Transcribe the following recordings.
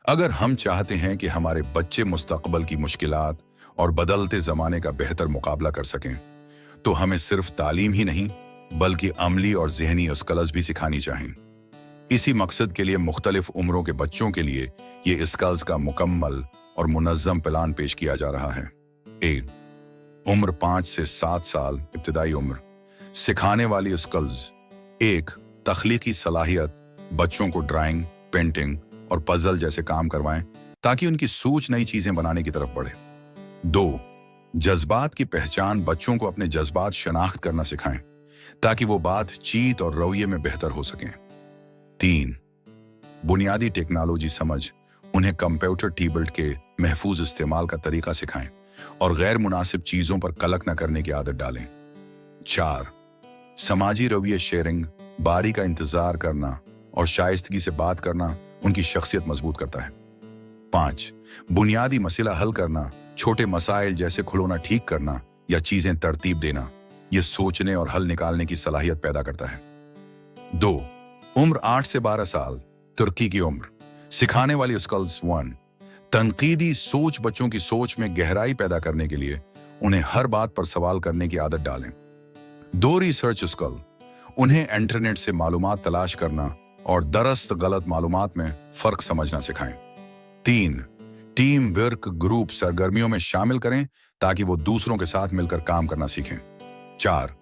अगर हम चाहते हैं कि हमारे बच्चे मुस्तकबल की मुश्किलात और बदलते ज़माने का बेहतर मुकाबला कर सकें, तो हमें सिर्फ तालीम ही नहीं, बल्कि अमली और ज़हनी स्किल्स भी सिखानी चाहिए। इसी मकसद के लिए मुख्तलिफ उम्रों के बच्चों के लिए ये स्किल्स का मुकम्मल और मुनज़्ज़म प्लान पेश किया जा रहा है। उम्र 5 से 7 साल इब्तिदाई उम्र। सिखाने वाली स्किल्स। 1. तख्लीकी सलाहियत। बच्चों को ड्राइंग, पेंटिंग और पजल जैसे काम करवाएं ताकि उनकी सोच नई चीजें बनाने की तरफ बढ़े। 2. जज्बात की पहचान। बच्चों को अपने जज्बात शनाख्त करना सिखाएं ताकि वो बातचीत और रवैये में बेहतर हो सकें। 3. बुनियादी टेक्नोलॉजी समझ। उन्हें कंप्यूटर कीबोर्ड के महफूज इस्तेमाल का तरीका सिखाएं और गैर मुनासिब चीजों पर कलक न करने की आदत डालें। 4. समाजी रवैये शेयरिंग। बारी का इंतजार करना और शाइस्तगी से बात करना उनकी शख्सियत मजबूत करता है। 5. बुनियादी मसला हल करना। छोटे मसाइल जैसे खिलौना ठीक करना या चीजें तरतीब देना, यह सोचने और हल निकालने की सलाहियत पैदा करता है। 2. उम्र 8 से 12 साल। तुर्की की उम्र। सिखाने वाली स्किल्स। 1. तनकीदी सोच। बच्चों की सोच में गहराई पैदा करने के लिए उन्हें हर बात पर सवाल करने की आदत डालें। 2. Research skill. उन्हें इंटरनेट से मालूमात तलाश करना और दरस्त गलत मालूमात में फर्क समझना सिखाएं। 3. Team work. ग्रुप सरगर्मियों में शामिल करें ताकि वो दूसरों के साथ मिलकर काम करना सीखें। 4.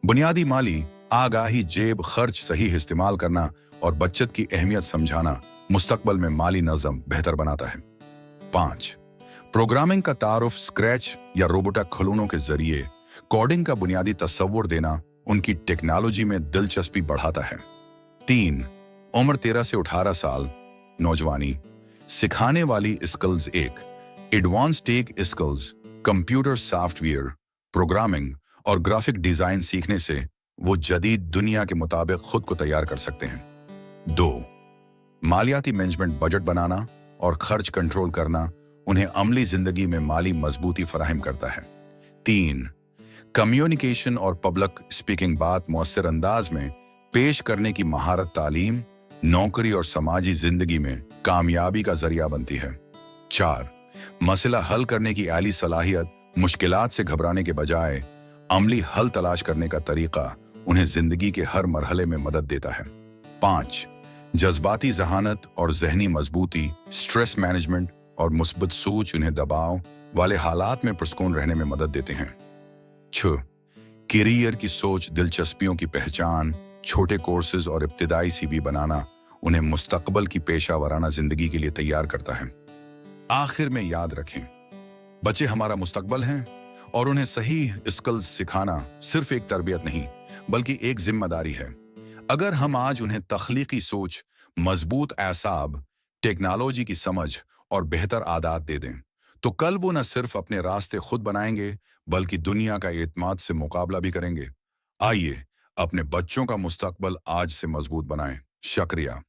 बुनियादी माली आगाही। जेब खर्च सही इस्तेमाल करना और बचत की अहमियत समझाना मुस्तकबल में माली नज़म बेहतर बनाता है। 5. प्रोग्रामिंग का तारुफ। स्क्रैच या रोबोटिक खिलौनों के जरिए कोडिंग का बुनियादी तस्वुर देना उनकी टेक्नोलॉजी में दिलचस्पी बढ़ाता है। 3. उम्र 13 से 18 साल। नौजवानी। सिखाने वाली skills. 1. Advance tech skills. Computer software, programming और ग्राफिक डिजाइन सीखने से वो जदीद दुनिया के मुताबिक खुद को तैयार कर सकते हैं। 2. मालियाती मैनेजमेंट। बजट बनाना और खर्च कंट्रोल करना उन्हें अमली जिंदगी में माली मजबूती फराहम करता है। 3. कम्युनिकेशन और पब्लिक स्पीकिंग। बात मुअस्सर अंदाज में पेश करने की महारत तालीम, नौकरी और समाजी जिंदगी में कामयाबी का जरिया बनती है। 4. मसला हल करने की आली सलाहियत। मुश्किलात से घबराने के बजाय अमली हल तलाश करने का तरीका उन्हें जिंदगी के हर मरहले में मदद देता है। 5. जज्बाती जहानत और जहनी मजबूती। स्ट्रेस मैनेजमेंट और मुस्बत सोच उन्हें दबाव वाले हालात में पुरस्कून रहने में मदद देते हैं। 6. कैरियर की सोच। दिलचस्पियों की पहचान। छोटे कोर्सेज और इब्तिदाई CV बनाना उन्हें मुस्तकबल की पेशा वराना जिंदगी के लिए तैयार करता है। आखिर में याद रखें, बच्चे हमारा मुस्तकबल हैं और उन्हें सही स्किल्स सिखाना सिर्फ एक तरबियत नहीं बल्कि एक जिम्मेदारी है। अगर हम आज उन्हें तख्लीकी सोच, मजबूत एसाब, टेक्नोलॉजी की समझ और बेहतर आदत दे दें, तो कल वो न सिर्फ अपने रास्ते खुद बनाएंगे बल्कि दुनिया का एतमाद से मुकाबला भी करेंगे। आइए अपने बच्चों का मुस्तकबल आज से मजबूत बनाएं। शुक्रिया।